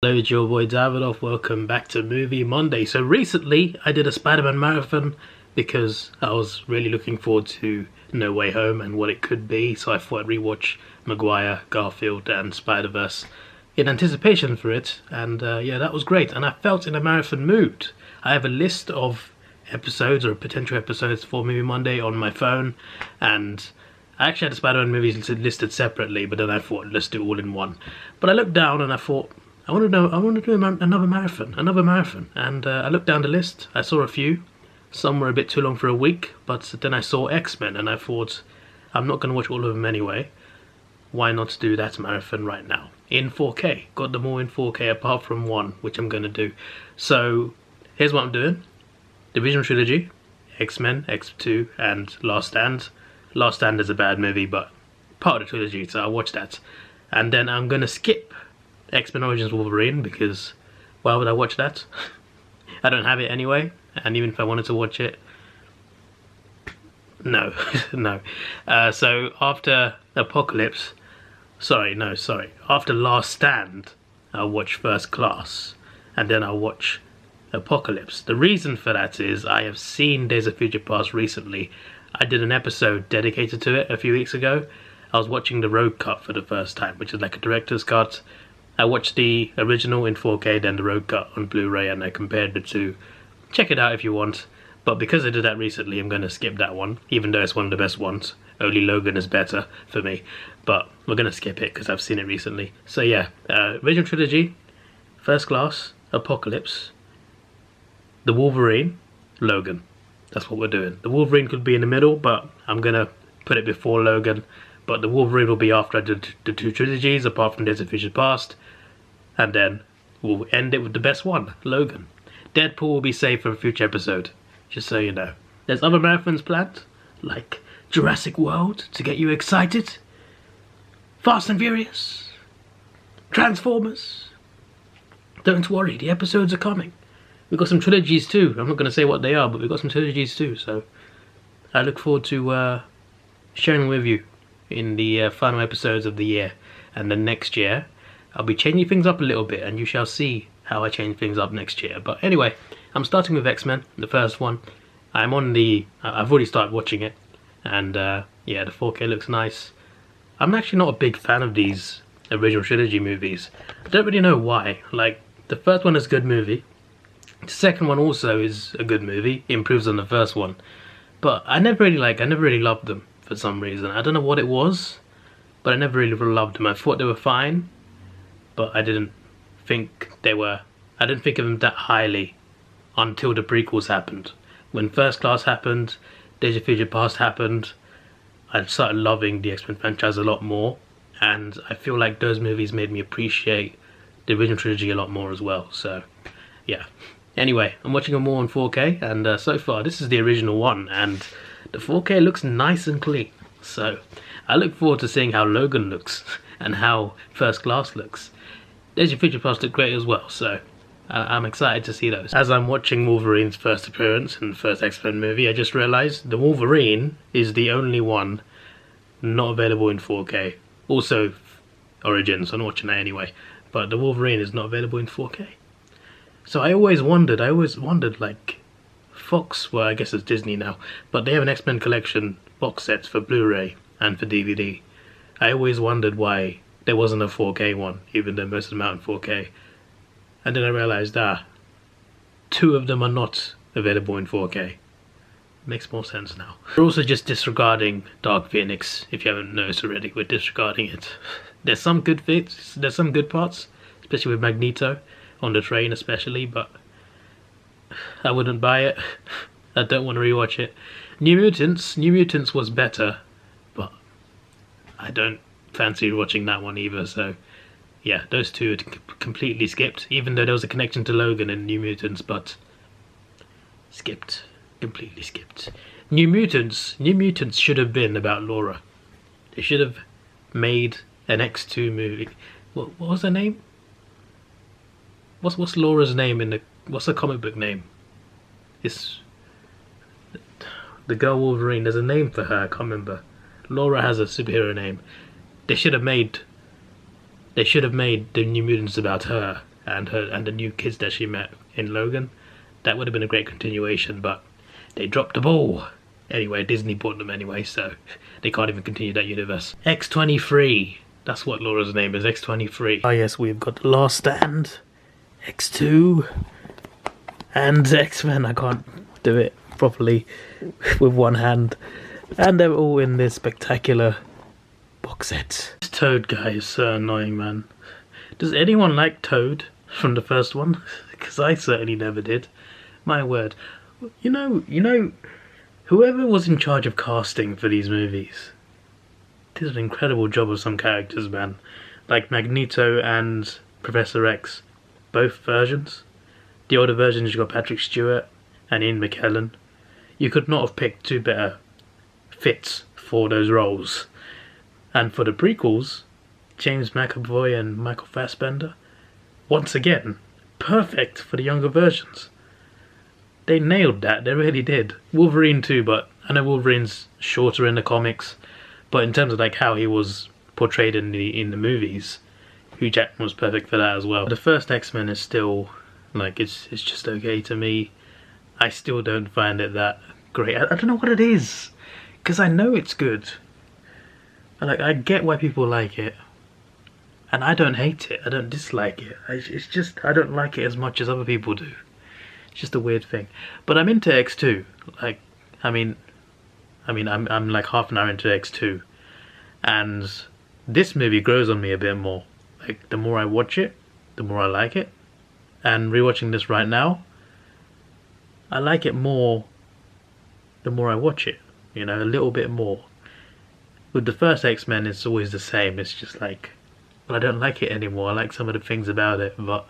Hello, it's your boy Davidoff. Welcome back to Movie Monday. So recently I did a Spider-Man marathon because I was really looking forward to No Way Home and what it could be. So I thought I'd rewatch Maguire, Garfield and Spider-Verse in anticipation for it. And yeah, that was great. And I felt in a marathon mood. I have a list of episodes or potential episodes for Movie Monday on my phone. And I actually had the Spider-Man movies listed separately, but then I thought, let's do it all in one. But I looked down and I thought, I want to do another marathon. And I looked down the list, I saw a few. Some were a bit too long for a week, but then I saw X-Men and I thought, I'm not going to watch all of them anyway. Why not do that marathon right now? In 4K. Got them all in 4K apart from one, which I'm going to do. So, here's what I'm doing. The original trilogy, X-Men, X2, and Last Stand. Last Stand is a bad movie, but part of the trilogy, so I'll watch that. And then I'm going to skip X-Men Origins Wolverine, because why would I watch that? I don't have it anyway, and even if I wanted to watch it, no, no. So after Apocalypse, after Last Stand, I'll watch First Class, and then I'll watch Apocalypse. The reason for that is I have seen Days of Future Past recently. I did an episode dedicated to it a few weeks ago. I was watching the Road Cut for the first time, which is like a director's cut. I watched the original in 4K, then the Road Cut on Blu-ray, and I compared the two. Check it out if you want. But because I did that recently, I'm going to skip that one, even though it's one of the best ones. Only Logan is better for me. But we're going to skip it because I've seen it recently. So yeah, original trilogy, First Class, Apocalypse, the Wolverine, Logan. That's what we're doing. The Wolverine could be in the middle, but I'm going to put it before Logan. But the Wolverine will be after I did the two trilogies, apart from Days of Future Past. And then we'll end it with the best one, Logan. Deadpool will be saved for a future episode, just so you know. There's other marathons planned, like Jurassic World to get you excited, Fast and Furious, Transformers. Don't worry, the episodes are coming. We've got some trilogies too. I'm not going to say what they are, but we've got some trilogies too. So I look forward to sharing with you in the final episodes of the year. And then next year, I'll be changing things up a little bit, and you shall see how I change things up next year. But anyway, I'm starting with X-Men, the first one. I've already started watching it. And yeah, the 4K looks nice. I'm actually not a big fan of these original trilogy movies. I don't really know why. Like, the first one is a good movie. The second one also is a good movie, improves on the first one, but I never really loved them for some reason. I don't know what it was, but I never really loved them. I thought they were fine, but I didn't think of them that highly until the prequels happened. When First Class happened, Days of Future Past happened, I started loving the X-Men franchise a lot more, and I feel like those movies made me appreciate the original trilogy a lot more as well. So yeah. Anyway, I'm watching them all on 4K, and so far this is the original one, and the 4K looks nice and clean. So I look forward to seeing how Logan looks and how First Class looks. Days of Future Past look great as well, so I'm excited to see those. As I'm watching Wolverine's first appearance in the first X-Men movie, I just realised the Wolverine is the only one not available in 4K. Also Origins, I'm watching that anyway, but the Wolverine is not available in 4K. So I always wondered, like, Fox, well I guess it's Disney now, but they have an X-Men collection box sets for Blu-ray and for DVD. I always wondered why there wasn't a 4K one, even though most of them are in 4K. And then I realised, two of them are not available in 4K. Makes more sense now. We're also just disregarding Dark Phoenix, if you haven't noticed already, we're disregarding it. There's some good bits, there's some good parts, especially with Magneto. On the train especially, but I wouldn't buy it. I don't want to rewatch it. New Mutants was better, but I don't fancy watching that one either, so yeah, those two are completely skipped, even though there was a connection to Logan in New Mutants, but skipped, completely skipped. New Mutants should have been about Laura. They should have made an X2 movie. What was her name? What's Laura's name in the... What's the comic book name? It's... The girl Wolverine, there's a name for her, I can't remember. Laura has a superhero name. They should have made the New Mutants about her, and the new kids that she met in Logan. That would have been a great continuation, but they dropped the ball. Anyway, Disney bought them anyway, so they can't even continue that universe. X-23. That's what Laura's name is, X-23. Oh yes, we've got The Last Stand, X2, and X-Men. I can't do it properly with one hand. And they're all in this spectacular box set. This Toad guy is so annoying, man. Does anyone like Toad from the first one? Because I certainly never did. My word. You know, whoever was in charge of casting for these movies did an incredible job of some characters, man. Like Magneto and Professor X, both versions. The older versions, you got Patrick Stewart and Ian McKellen. You could not have picked two better fits for those roles. And for the prequels, James McAvoy and Michael Fassbender, once again, perfect for the younger versions. They nailed that, they really did. Wolverine too, but I know Wolverine's shorter in the comics, but in terms of like how he was portrayed in the movies, Hugh Jackman was perfect for that as well. The first X-Men is still, like, it's just okay to me. I still don't find it that great. I don't know what it is, because I know it's good. Like, I get why people like it, and I don't hate it, I don't dislike it. It's just, I don't like it as much as other people do. It's just a weird thing. But I'm into X2. Like, I'm like half an hour into X2, and this movie grows on me a bit more. Like, the more I watch it, the more I like it. And rewatching this right now, I like it more the more I watch it, you know, a little bit more. With the first X-Men, it's always the same. It's just like, well, I don't like it anymore. I like some of the things about it, but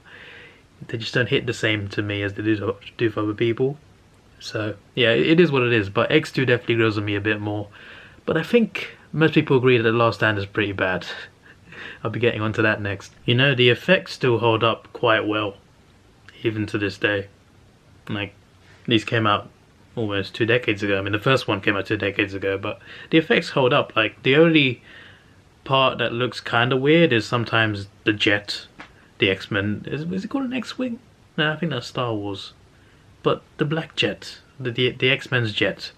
they just don't hit the same to me as they do for other people. So yeah, it is what it is. But X2 definitely grows on me a bit more. But I think most people agree that The Last Stand is pretty bad. I'll be getting onto that next. You know, the effects still hold up quite well, even to this day. Like, these came out almost 2 decades ago. I mean, the first one came out 2 decades ago, but the effects hold up. Like, the only part that looks kind of weird is sometimes the jet, the X-Men. Is it called an X-Wing? No, I think that's Star Wars. But the black jet, the X-Men's jet,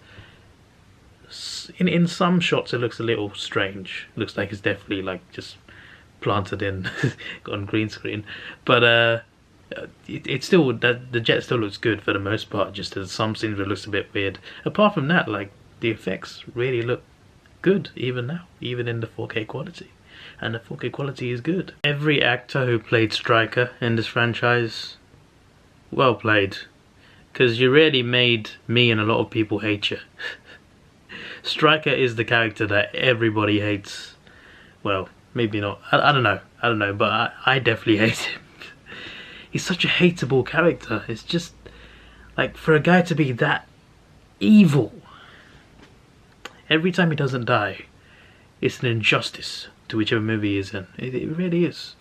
in some shots it looks a little strange. It looks like it's definitely like just planted in on green screen. But it's still, the jet still looks good for the most part. Just as some scenes where it looks a bit weird. Apart from that, like, the effects really look good even now, even in the 4K quality. And the 4K quality is good. Every actor who played Stryker in this franchise, well played. Because you really made me and a lot of people hate you. Stryker is the character that everybody hates. Well, maybe not. I don't know, but I definitely hate him. He's such a hateable character. It's just, like, for a guy to be that evil, every time he doesn't die, it's an injustice to whichever movie he's in. It really is.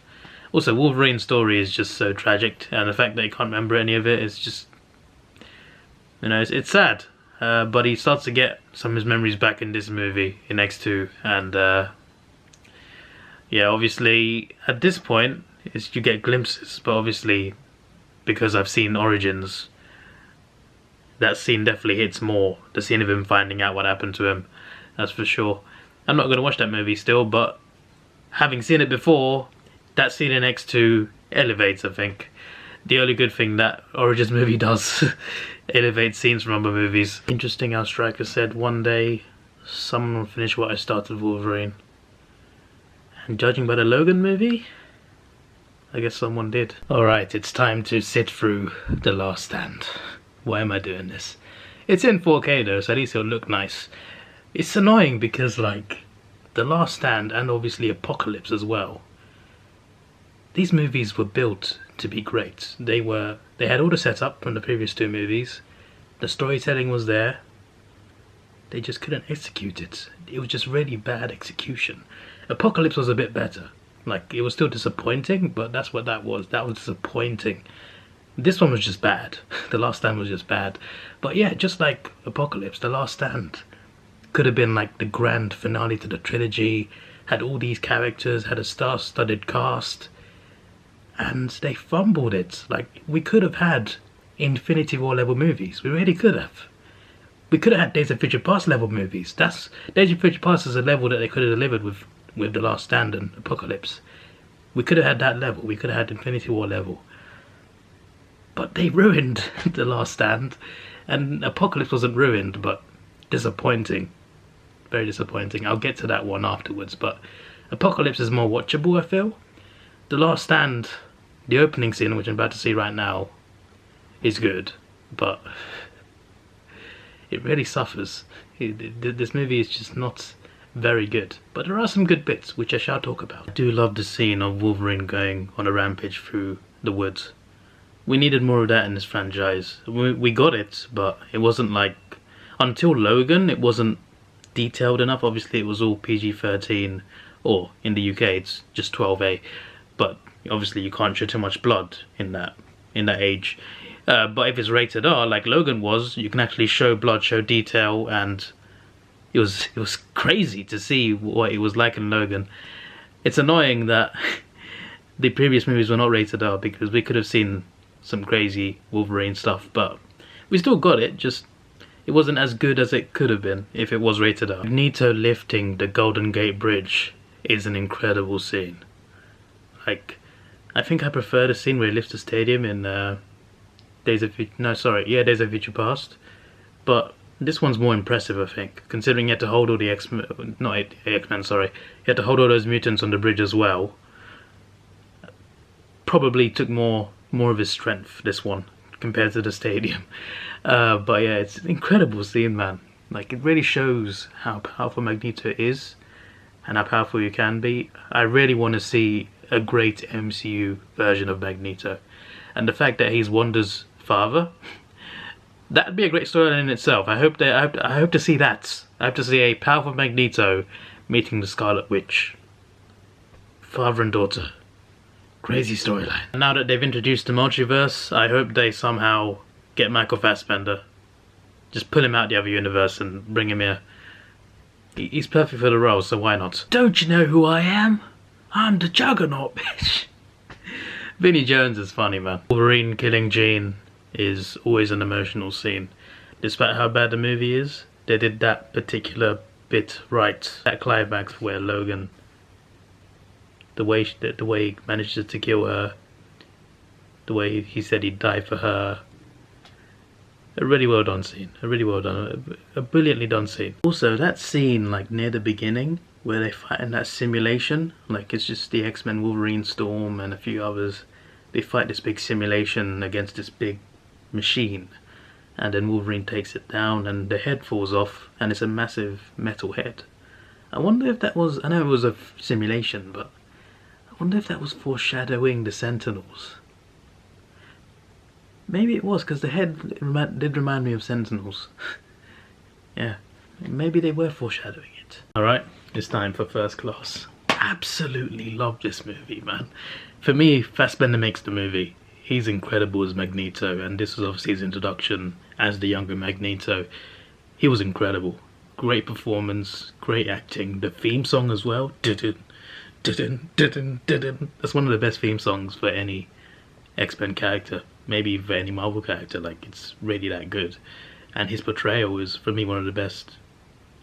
Also, Wolverine's story is just so tragic, and the fact that he can't remember any of it is just, you know, it's sad. But he starts to get some of his memories back in this movie, in X2, and yeah, obviously at this point you get glimpses, but obviously because I've seen Origins, that scene definitely hits more. The scene of him finding out what happened to him, that's for sure. I'm not going to watch that movie still, but having seen it before, that scene in X2 elevates, I think. The only good thing that Origins movie does, elevate scenes from other movies. Interesting how Stryker said, one day someone will finish what I started with Wolverine. And judging by the Logan movie, I guess someone did. Alright, it's time to sit through The Last Stand. Why am I doing this? It's in 4K though, so at least it'll look nice. It's annoying because, like, The Last Stand and obviously Apocalypse as well, these movies were built to be great. They had all the setup from the previous 2 movies. The storytelling was there. They just couldn't execute it. It was just really bad execution. Apocalypse was a bit better. Like, it was still disappointing, but that's what that was. That was disappointing. This one was just bad. The Last Stand was just bad. But yeah, just like Apocalypse, The Last Stand could have been like the grand finale to the trilogy. Had all these characters, had a star-studded cast. and they fumbled it. Like, we could have had Infinity War level movies. We really could have. We could have had Days of Future Past level movies. Days of Future Past is a level that they could have delivered with The Last Stand and Apocalypse. We could have had that level. We could have had Infinity War level. But they ruined The Last Stand, and Apocalypse wasn't ruined, but disappointing. Very disappointing. I'll get to that one afterwards, but Apocalypse is more watchable, I feel. The Last Stand, the opening scene, which I'm about to see right now, is good, but it really suffers. This movie is just not very good, but there are some good bits, which I shall talk about. I do love the scene of Wolverine going on a rampage through the woods. We needed more of that in this franchise. We got it, but it wasn't like... Until Logan, it wasn't detailed enough. Obviously, it was all PG-13, or in the UK, it's just 12A. But obviously, you can't show too much blood in that age. But if it's rated R, like Logan was, you can actually show blood, show detail, and it was crazy to see what it was like in Logan. It's annoying that the previous movies were not rated R, because we could have seen some crazy Wolverine stuff, but we still got it, just it wasn't as good as it could have been if it was rated R. Magneto lifting the Golden Gate Bridge is an incredible scene. Like, I think I prefer the scene where he lifts the stadium in Days of Future Past, but this one's more impressive, I think, considering he had to hold all the X-Men, sorry, he had to hold all those mutants on the bridge as well. Probably took more of his strength, this one, compared to the stadium. But yeah, it's an incredible scene, man. Like, it really shows how powerful Magneto is and how powerful you can be. I really want to see a great MCU version of Magneto, and the fact that he's Wanda's father, that'd be a great storyline in itself. I hope to see that. I hope to see a powerful Magneto meeting the Scarlet Witch, father and daughter. Crazy storyline. Now that they've introduced the multiverse, I hope they somehow get Michael Fassbender. Just pull him out the other universe and bring him here. He's perfect for the role, so why not? Don't you know who I am? I'm the Juggernaut, bitch. Vinnie Jones is funny, man. Wolverine killing Jean is always an emotional scene. Despite how bad the movie is, they did that particular bit right. That climax where Logan, the way he manages to kill her, the way he said he'd die for her. A really well done scene. A really well done, a brilliantly done scene. Also, that scene like near the beginning where they fight in that simulation, like it's just the X-Men, Wolverine, Storm, and a few others. They fight this big simulation against this big machine, and then Wolverine takes it down, and the head falls off, and it's a massive metal head. I wonder if that was, I know it was a simulation, but I wonder if that was foreshadowing the Sentinels. Maybe it was, because the head did remind me of Sentinels. Yeah, maybe they were foreshadowing it. Alright, it's time for First Class. Absolutely love this movie, man. For me, Fassbender makes the movie. He's incredible as Magneto, and this was obviously his introduction as the younger Magneto. He was incredible. Great performance, great acting. The theme song as well. That's one of the best theme songs for any X-Men character. Maybe for any Marvel character. Like, it's really that good. And his portrayal is, for me, one of the best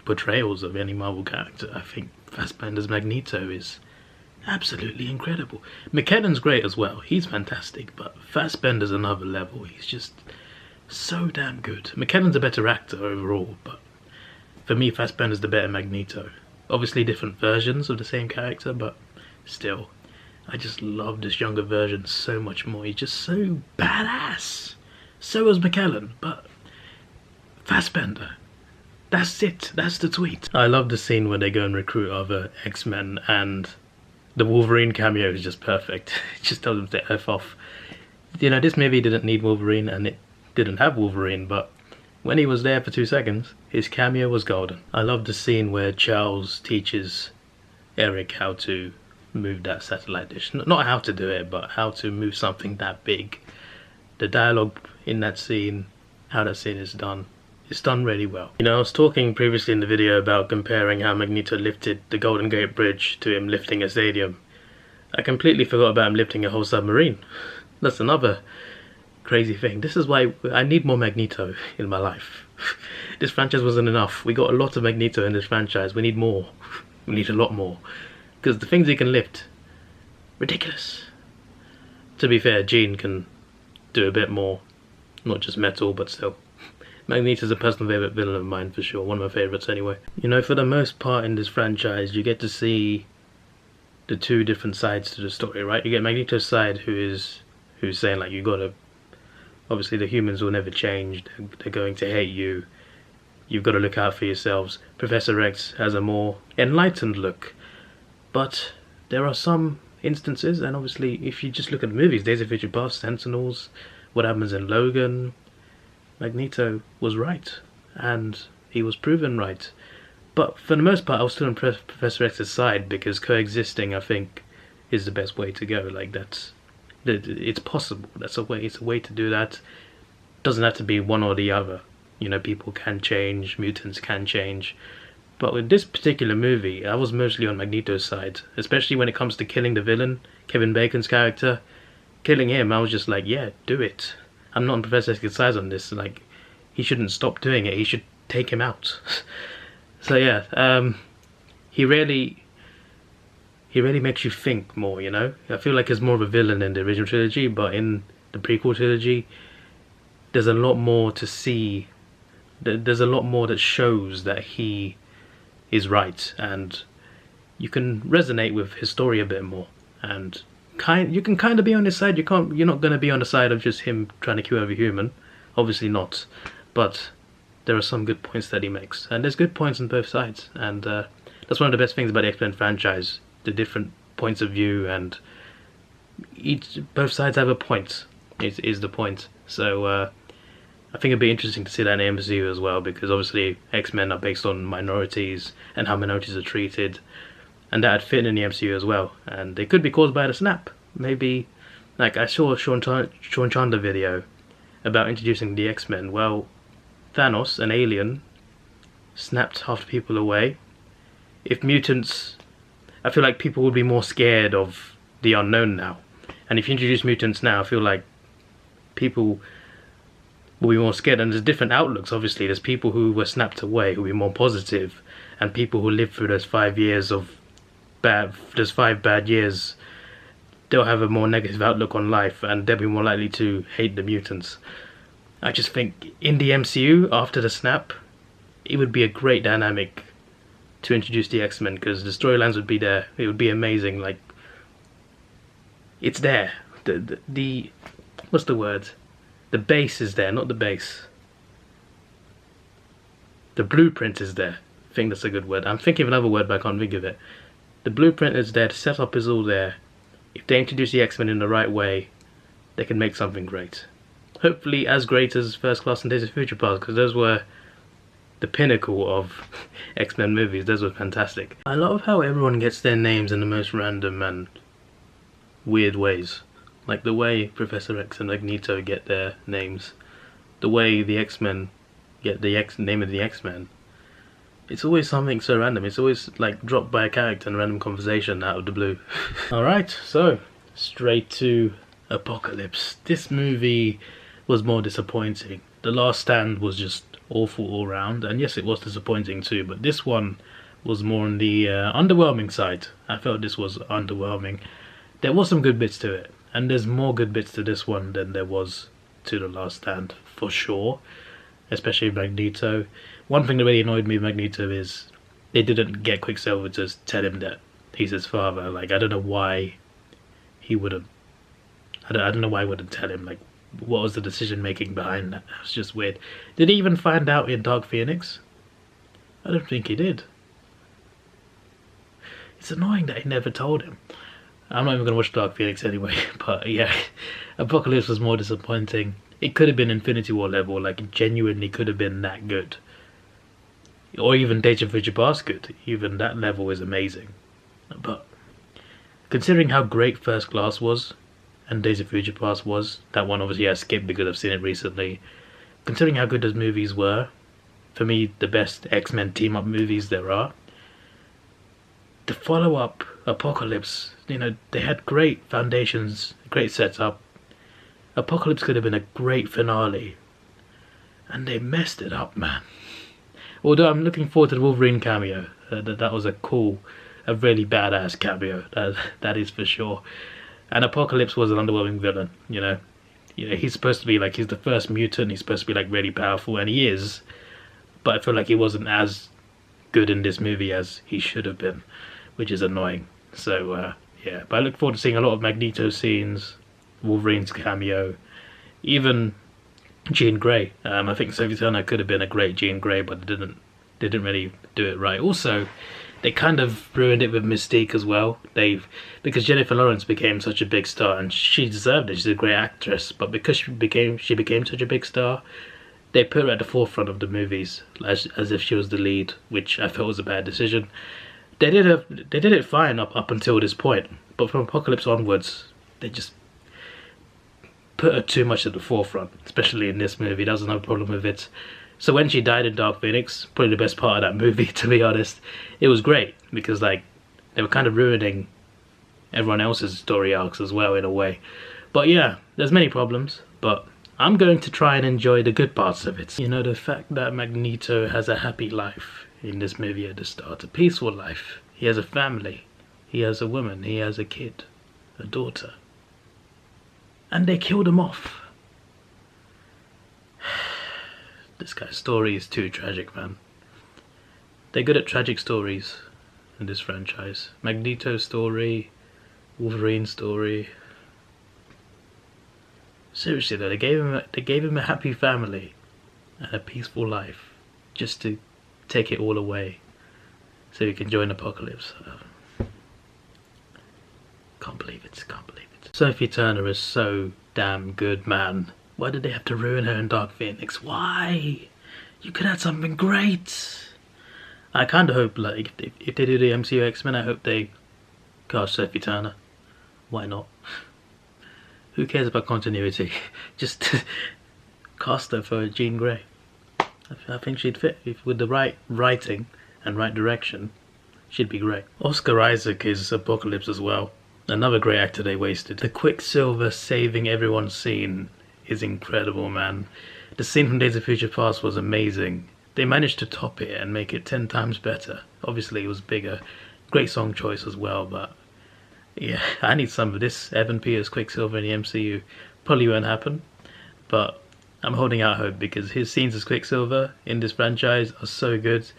portrayals of any Marvel character. I think Fassbender's Magneto is absolutely incredible. McKellen's great as well. He's fantastic, but Fassbender's another level. He's just so damn good. McKellen's a better actor overall, but for me, Fassbender's the better Magneto. Obviously different versions of the same character, but still, I just love this younger version so much more. He's just so badass. So is McKellen, but Fassbender, that's it. That's the tweet. I love the scene where they go and recruit other X-Men, and the Wolverine cameo is just perfect. It just tells them to F off. You know, this movie didn't need Wolverine, and it didn't have Wolverine, but when he was there for 2 seconds, his cameo was golden. I love the scene where Charles teaches Eric how to move that satellite dish. Not how to do it, but how to move something that big. The dialogue in that scene, how that scene is done, it's done really well. You know, I was talking previously in the video about comparing how Magneto lifted the Golden Gate Bridge to him lifting a stadium. I completely forgot about him lifting a whole submarine. That's another crazy thing. This is why I need more Magneto in my life. This franchise wasn't enough. We got a lot of Magneto in this franchise. We need more. We need a lot more. Because the things he can lift, ridiculous. To be fair, Jean can do a bit more. Not just metal, but still. Magneto's a personal favourite villain of mine for sure. One of my favourites anyway. You know, for the most part in this franchise, you get to see the two different sides to the story, right? You get Magneto's side who's saying like, you gotta, obviously the humans will never change, they're going to hate you, you've got to look out for yourselves. Professor X has a more enlightened look, but there are some instances, and obviously if you just look at the movies, Days of Future Past, Sentinels, what happens in Logan, Magneto was right, and he was proven right. But for the most part I was still on Professor X's side, because coexisting, I think, is the best way to go. Like, it's possible. It's a way to do that. Doesn't have to be one or the other. You know, people can change, mutants can change. But with this particular movie, I was mostly on Magneto's side, especially when it comes to killing the villain, Kevin Bacon's character. Killing him, I was just like, yeah, do it. I'm not on Professor X's side on this. Like, he shouldn't stop doing it. He should take him out. So yeah, he really makes you think more, you know? I feel like he's more of a villain in the original trilogy, but in the prequel trilogy, there's a lot more to see. There's a lot more that shows that he is right, and you can resonate with his story a bit more. And you can kind of be on his side. You're not going to be on the side of just him trying to kill every human. Obviously not. But there are some good points that he makes. And there's good points on both sides. And that's one of the best things about the X-Men franchise. The different points of view, and both sides have a point, is the point. So I think it'd be interesting to see that in the MCU as well, because obviously X-Men are based on minorities and how minorities are treated, and that'd fit in the MCU as well. And they could be caused by the snap. Maybe, like, I saw a Sean Chandler video about introducing the X-Men. Well, Thanos, an alien, snapped half the people away. If mutants, I feel like people would be more scared of the unknown now. And if you introduce mutants now, I feel like people will be more scared. And there's different outlooks, obviously. There's people who were snapped away who will be more positive, and people who lived through those 5 years of those 5 bad years, they'll have a more negative outlook on life, and they'll be more likely to hate the mutants. I just think in the MCU, after the snap, it would be a great dynamic to introduce the X-Men, because the storylines would be there. It would be amazing. Like, it's there. The what's the word? The base is there, not the base. The blueprint is there. I think that's a good word. I'm thinking of another word, but I can't think of it. The blueprint is there. The setup is all there. If they introduce the X-Men in the right way, they can make something great. Hopefully as great as First Class and Days of Future Past, because those were the pinnacle of X-Men movies. Those were fantastic. I love how everyone gets their names in the most random and weird ways. Like the way Professor X and Magneto get their names. The way the X-Men get the name of the X-Men. It's always something so random. It's always like dropped by a character in a random conversation out of the blue. Alright, so straight to Apocalypse. This movie was more disappointing. The Last Stand was just awful all round, and yes, it was disappointing too, but this one was more on the underwhelming side. I felt this was underwhelming. There was some good bits to it, and there's more good bits to this one than there was to The Last Stand, for sure. Especially Magneto. One thing that really annoyed me with Magneto is they didn't get Quicksilver to tell him that he's his father. Like, I don't know why he wouldn't. I don't know why he wouldn't tell him. Like, what was the decision making behind that? That was just weird. Did he even find out in Dark Phoenix? I don't think he did. It's annoying that he never told him. I'm not even going to watch Dark Phoenix anyway, but yeah, Apocalypse was more disappointing. It could have been Infinity War level, like it genuinely could have been that good. Or even Days of Future Past good. Even that level is amazing. But considering how great First Class was, and Days of Future Past was, that one obviously I skipped because I've seen it recently. Considering how good those movies were, for me the best X-Men team-up movies there are, the follow-up Apocalypse, you know, they had great foundations, great setup. Apocalypse could have been a great finale, and they messed it up, man. Although I'm looking forward to the Wolverine cameo. That was a really badass cameo. That is for sure. And Apocalypse was an underwhelming villain. You know, he's supposed to be like, he's the first mutant. He's supposed to be like really powerful, and he is. But I feel like he wasn't as good in this movie as he should have been, which is annoying. So yeah, but I look forward to seeing a lot of Magneto scenes, Wolverine's cameo, even Jean Grey. I think Sophie Turner could have been a great Jean Grey, but they didn't really do it right. Also, they kind of ruined it with Mystique as well. Because Jennifer Lawrence became such a big star, and she deserved it. She's a great actress, but because she became such a big star, they put her at the forefront of the movies as if she was the lead, which I felt was a bad decision. They did it fine up until this point, but from Apocalypse onwards, they just put her too much at the forefront, especially in this movie. That was another problem with it. So when she died in Dark Phoenix, probably the best part of that movie, to be honest, it was great, because like they were kind of ruining everyone else's story arcs as well in a way. But yeah, there's many problems, but I'm going to try and enjoy the good parts of it. You know, the fact that Magneto has a happy life in this movie at the start, a peaceful life. He has a family, he has a woman, he has a kid, a daughter. And they killed him off. This guy's story is too tragic, man. They're good at tragic stories in this franchise. Magneto's story, Wolverine's story. Seriously though, they gave him a happy family and a peaceful life just to take it all away so he can join Apocalypse. Can't believe it, can't believe it. Sophie Turner is so damn good, man. Why did they have to ruin her in Dark Phoenix? Why? You could have something great. I kind of hope, like, if they do the MCU X-Men, I hope they cast Sophie Turner. Why not? Who cares about continuity? Just cast her for Jean Grey. I think she'd fit. With the right writing and right direction, she'd be great. Oscar Isaac is Apocalypse as well. Another great actor they wasted. The Quicksilver saving everyone scene is incredible, man. The scene from Days of Future Past was amazing. They managed to top it and make it 10 times better. Obviously it was bigger. Great song choice as well, but yeah, I need some of this. Evan Peters Quicksilver in the MCU. Probably won't happen, but I'm holding out hope because his scenes as Quicksilver in this franchise are so good.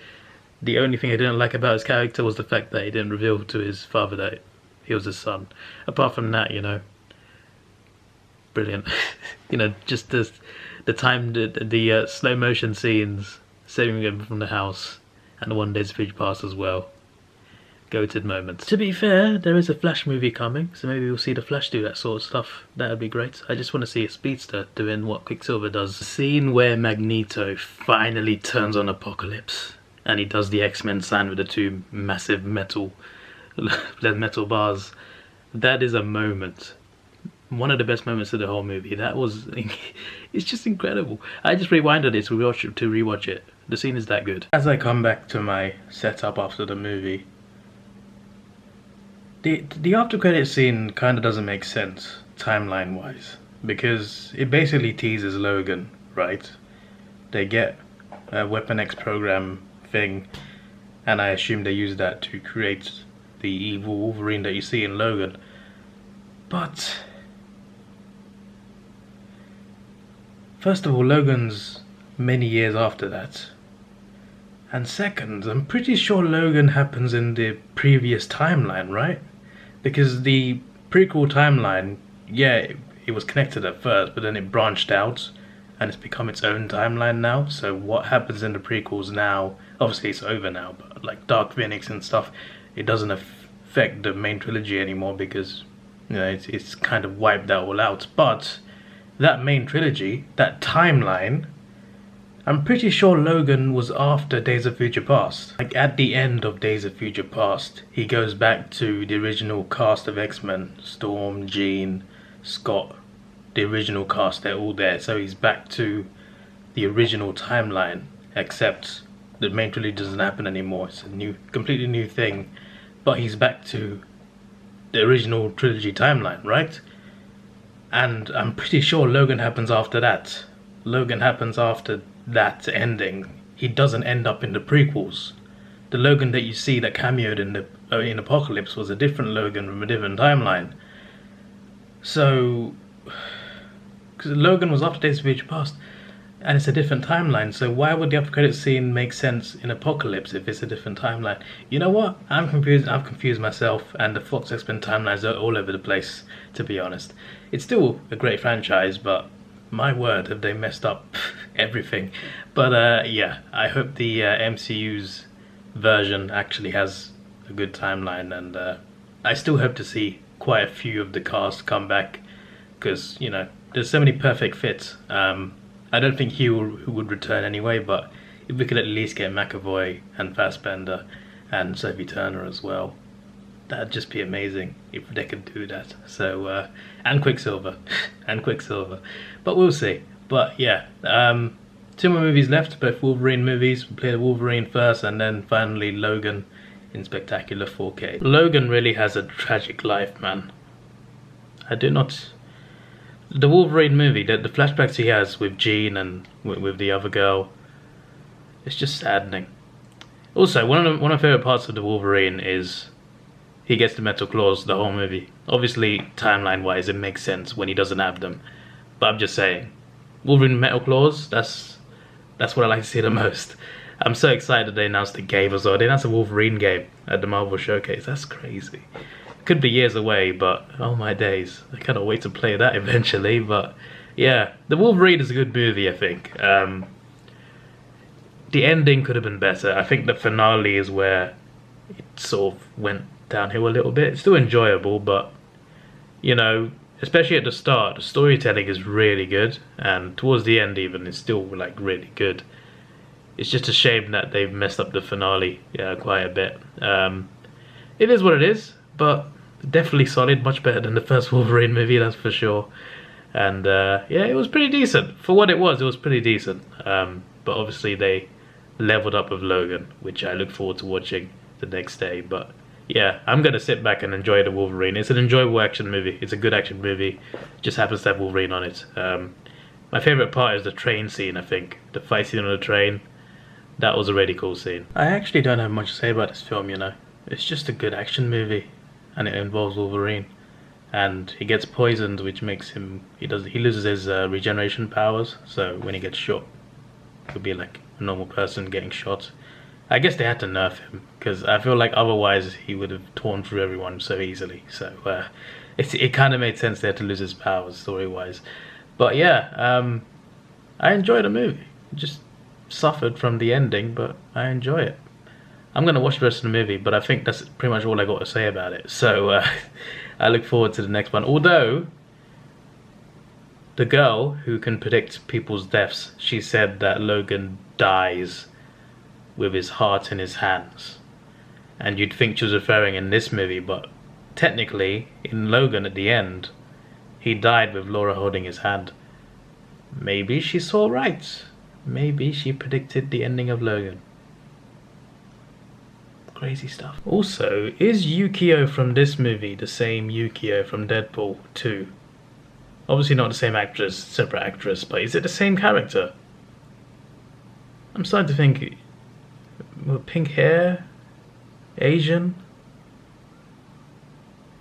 The only thing I didn't like about his character was the fact that he didn't reveal to his father that he was his son. Apart from that, you know, brilliant. You know, just the slow motion scenes saving him from the house, and the one Days of Future Past as well. Goated moments. To be fair, there is a Flash movie coming, so maybe we'll see the Flash do that sort of stuff. That would be great. I just want to see a speedster doing what Quicksilver does. The scene where Magneto finally turns on Apocalypse and he does the X-Men sign with the two massive metal bars. That is a moment. One of the best moments of the whole movie. That was, it's just incredible. I just rewinded it to rewatch it. The scene is that good. As I come back to my setup after the movie, the after credit scene kind of doesn't make sense timeline wise, because it basically teases Logan, right? They get a Weapon X program thing, and I assume they use that to create the evil Wolverine that you see in Logan. But first of all, Logan's many years after that, and second, I'm pretty sure Logan happens in the previous timeline, right? Because the prequel timeline, yeah, it was connected at first, but then it branched out and it's become its own timeline now. So what happens in the prequels now, obviously it's over now, but like Dark Phoenix and stuff, it doesn't affect the main trilogy anymore because, you know, it's kind of wiped that all out. But that main trilogy, that timeline, I'm pretty sure Logan was after Days of Future Past. Like at the end of Days of Future Past, he goes back to the original cast of X-Men. Storm, Jean, Scott, the original cast, they're all there. So he's back to the original timeline, except the main trilogy doesn't happen anymore. It's a completely new thing but he's back to the original trilogy timeline, right? And I'm pretty sure Logan happens after that. Logan happens after that ending. He doesn't end up in the prequels. The Logan that you see that cameoed in Apocalypse was a different Logan from a different timeline. So, because Logan was after Days of Future Past, and it's a different timeline. So why would the after credit scene make sense in Apocalypse if it's a different timeline? You know what? I'm confused. I've confused myself, and the Fox X-Men timelines are all over the place. To be honest, it's still a great franchise, but my word, have they messed up everything. But yeah, I hope the MCU's version actually has a good timeline, and I still hope to see quite a few of the cast come back, because, you know, there's so many perfect fits. I don't think Hugh would return anyway, but if we could at least get McAvoy and Fassbender and Sophie Turner as well, that'd just be amazing if they could do that. So and Quicksilver and Quicksilver, but we'll see. But yeah, 2 more movies left, both Wolverine movies. We'll play the Wolverine first, and then finally Logan in spectacular 4K. Logan really has a tragic life, man. The Wolverine movie, the flashbacks he has with Jean and with the other girl, it's just saddening. Also, one of my favourite parts of the Wolverine is he gets the metal claws the whole movie. Obviously, timeline-wise, it makes sense when he doesn't have them. But I'm just saying, Wolverine metal claws, that's what I like to see the most. I'm so excited they announced a game as well. They announced a Wolverine game at the Marvel Showcase. That's crazy. Could be years away, but oh my days, I cannot wait to play that eventually. But yeah, the Wolverine is a good movie, I think. The ending could have been better. I think the finale is where it sort of went downhill a little bit. It's still enjoyable, but, you know, especially at the start, the storytelling is really good, and towards the end even, it's still like really good. It's just a shame that they've messed up the finale, quite a bit. It is what it is, but definitely solid, much better than the first Wolverine movie, that's for sure. And yeah, it was pretty decent. For what it was pretty decent. But obviously they leveled up with Logan, which I look forward to watching the next day. But yeah, I'm going to sit back and enjoy the Wolverine. It's an enjoyable action movie. It's a good action movie. It just happens to have Wolverine on it. My favourite part is the train scene, I think. The fight scene on the train. That was a really cool scene. I actually don't have much to say about this film, you know. It's just a good action movie. And it involves Wolverine. And he gets poisoned, which makes him... He loses his regeneration powers. So when he gets shot, he'll be like a normal person getting shot. I guess they had to nerf him, because I feel like otherwise he would have torn through everyone so easily. So it kind of made sense they had to lose his powers story-wise. But yeah, I enjoyed the movie. Just suffered from the ending, but I enjoy it. I'm going to watch the rest of the movie, but I think that's pretty much all I got to say about it. So I look forward to the next one. Although, the girl who can predict people's deaths, she said that Logan dies with his heart in his hands. And you'd think she was referring in this movie, but technically, in Logan at the end, he died with Laura holding his hand. Maybe she saw right. Maybe she predicted the ending of Logan. Crazy stuff. Also, is Yukio from this movie the same Yukio from Deadpool 2? Obviously not the same actress, separate actress, but is it the same character? I'm starting to think, with pink hair, Asian.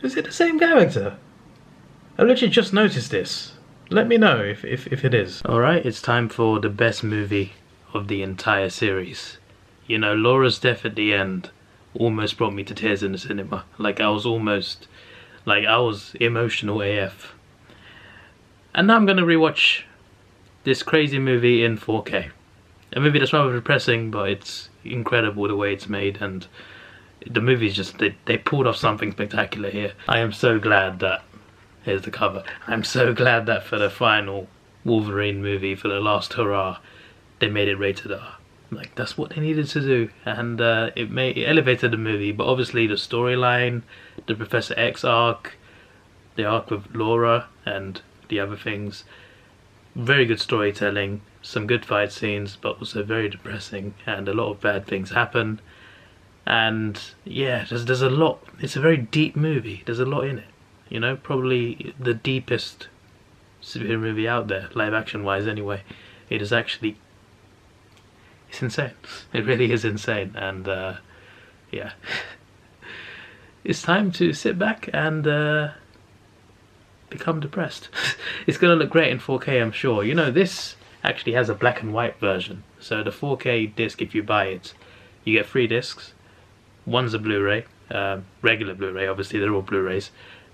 Is it the same character? I literally just noticed this. Let me know if it is. Alright, it's time for the best movie of the entire series. You know, Laura's death at the end almost brought me to tears in the cinema. Like I was emotional AF. And now I'm going to rewatch this crazy movie in 4K. A movie that's rather depressing, but it's incredible the way it's made, and the movie's just, they pulled off something spectacular here. I am so glad that, here's the cover, I'm so glad that for the final Wolverine movie, for the last hurrah, they made it rated R. Like, that's what they needed to do, and it elevated the movie. But obviously the storyline, the Professor X arc, the arc with Laura and the other things, very good storytelling, some good fight scenes, but also very depressing, and a lot of bad things happen. And yeah, there's a lot. It's a very deep movie. There's a lot in it. You know, probably the deepest superhero movie out there, live action wise anyway. It is actually, it's insane. It really is insane. And yeah, it's time to sit back and become depressed. It's gonna look great in 4K, I'm sure. You know, this actually has a black and white version. So the 4K disc, if you buy it, you get 3 discs. One's a Blu-ray, regular Blu-ray, obviously they're all Blu-rays.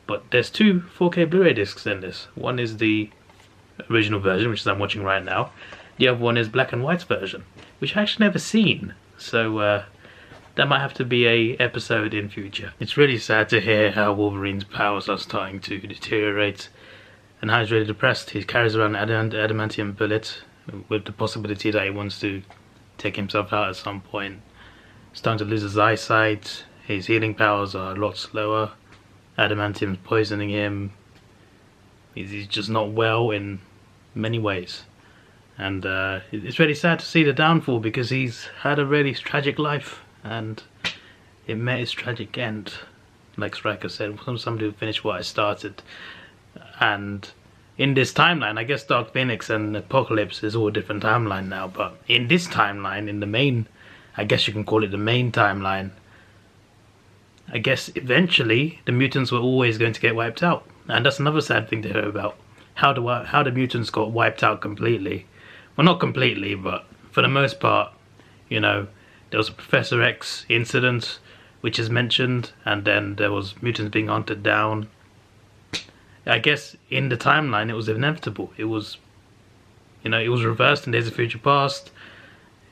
But there's 2 4K Blu-ray discs in this. One is the original version, which is I'm watching right now. The other one is black and white version, which I actually never seen. So that might have to be a episode in future. It's really sad to hear how Wolverine's powers are starting to deteriorate and how he's really depressed. He carries around an adamantium bullet with the possibility that he wants to take himself out at some point. Starting to lose his eyesight. His healing powers are a lot slower. Adamantium's poisoning him. He's just not well in many ways. And it's really sad to see the downfall, because he's had a really tragic life and it met its tragic end. Like Striker said, somebody who finished what I started. And in this timeline, I guess Dark Phoenix and Apocalypse is all a different timeline now, but in this timeline, in the main, I guess you can call it the main timeline, I guess eventually the mutants were always going to get wiped out. And that's another sad thing to hear about. How the mutants got wiped out completely. Well, not completely, but for the most part, you know, there was a Professor X incident, which is mentioned, and then there was mutants being hunted down. I guess in the timeline it was inevitable. It was, you know, it was reversed in Days of Future Past.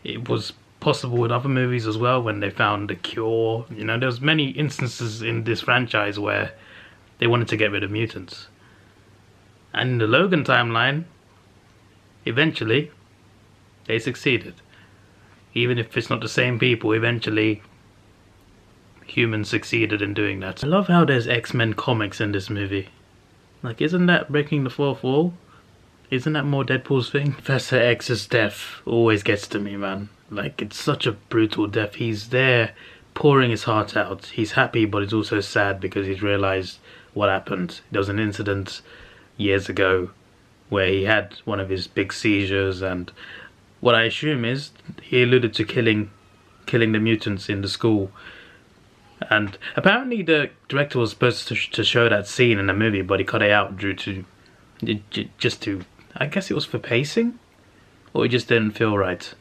It was possible in other movies as well when they found the cure. You know, there's many instances in this franchise where they wanted to get rid of mutants. And in the Logan timeline, eventually they succeeded. Even if it's not the same people, eventually humans succeeded in doing that. I love how there's X-Men comics in this movie. Like, isn't that breaking the fourth wall? Isn't that more Deadpool's thing? Professor X's death always gets to me, man. Like, it's such a brutal death. He's there pouring his heart out. He's happy, but he's also sad because he's realized what happened. There was an incident years ago where he had one of his big seizures, and what I assume is he alluded to killing the mutants in the school. And apparently the director was supposed to show that scene in the movie, but he cut it out due to just to, I guess it was for pacing, or it just didn't feel right.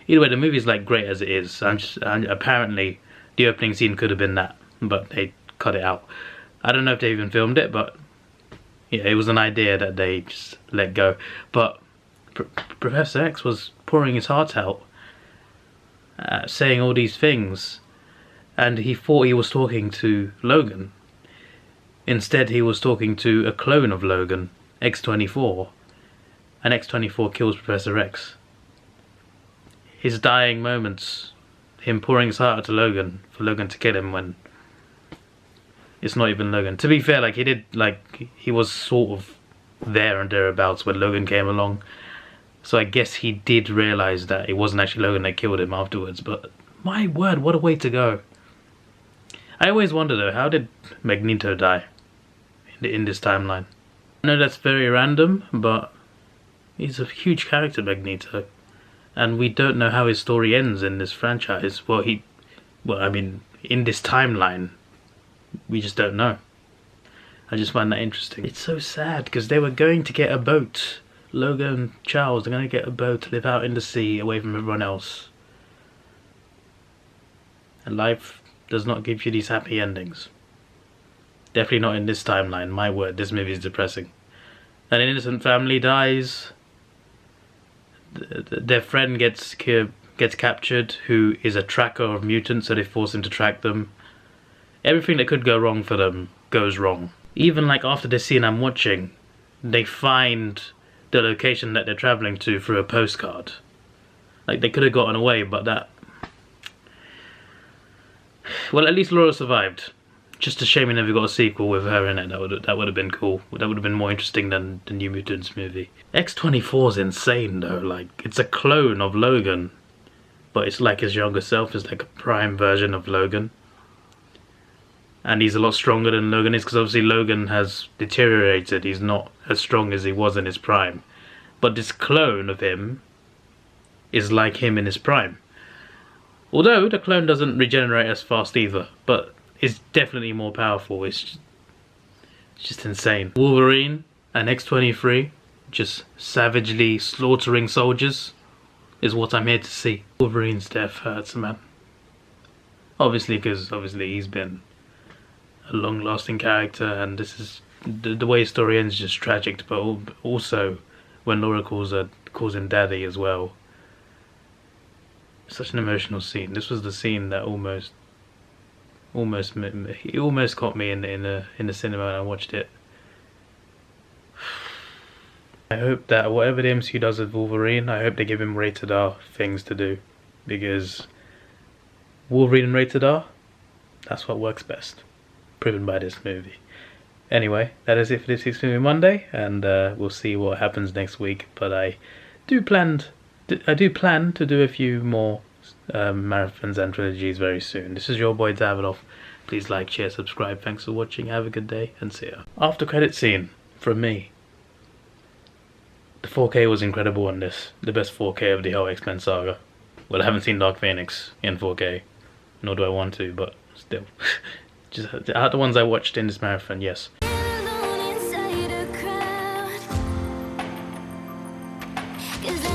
Either way, the movie's like great as it is. And apparently the opening scene could have been that, but they cut it out. I don't know if they even filmed it, but yeah, it was an idea that they just let go. But Professor X was pouring his heart out, saying all these things, and he thought he was talking to Logan. Instead, he was talking to a clone of Logan, X-24, and X-24 kills Professor X. His dying moments, him pouring his heart out to Logan, for Logan to kill him when it's not even Logan. To be fair, like, he was sort of there and thereabouts when Logan came along. So I guess he did realise that it wasn't actually Logan that killed him afterwards, but my word, what a way to go. I always wonder though, how did Magneto die in this timeline? I know that's very random, but he's a huge character, Magneto. And we don't know how his story ends in this franchise. Well, I mean, in this timeline, we just don't know. I just find that interesting. It's so sad, because they were going to get a boat. Logan and Charles are going to get a boat to live out in the sea, away from everyone else. And life does not give you these happy endings. Definitely not in this timeline. My word, this movie is depressing. An innocent family dies. Their friend gets captured, who is a tracker of mutants, so they force him to track them. Everything that could go wrong for them goes wrong. Even like after this scene I'm watching, they find the location that they're traveling to through a postcard. Like, they could have gotten away, but that... Well, at least Laura survived. Just a shame we never got a sequel with her in it. That would have been cool. That would have been more interesting than the New Mutants movie. X-24's insane though. Like, it's a clone of Logan. but it's like his younger self. It's like a prime version of Logan. And he's a lot stronger than Logan is, because obviously Logan has deteriorated. He's not as strong as he was in his prime. But this clone of him is like him in his prime. Although the clone doesn't regenerate as fast either, but it's definitely more powerful. It's just insane. Wolverine and X-23 just savagely slaughtering soldiers is what I'm here to see. Wolverine's death hurts, man. Obviously, because he's been a long-lasting character, and this is the way his story ends is just tragic. But also, when Laura calls him daddy as well. Such an emotional scene. This was the scene that almost caught me in the cinema when I watched it. I hope that whatever the MCU does with Wolverine, I hope they give him rated R things to do, because Wolverine and rated R, that's what works best, proven by this movie. Anyway, that is it for this week's Movie Monday, and we'll see what happens next week. But I do plan to do a few more marathons and trilogies very soon. This is your boy Davidoff. Please like, share, subscribe. Thanks for watching. Have a good day, and see ya. After credit scene from me. The 4K was incredible on this. The best 4K of the whole X-Men saga. Well, I haven't seen Dark Phoenix in 4K, nor do I want to, but still. Just out the ones I watched in this marathon, yes. Alone inside a crowd, 'cause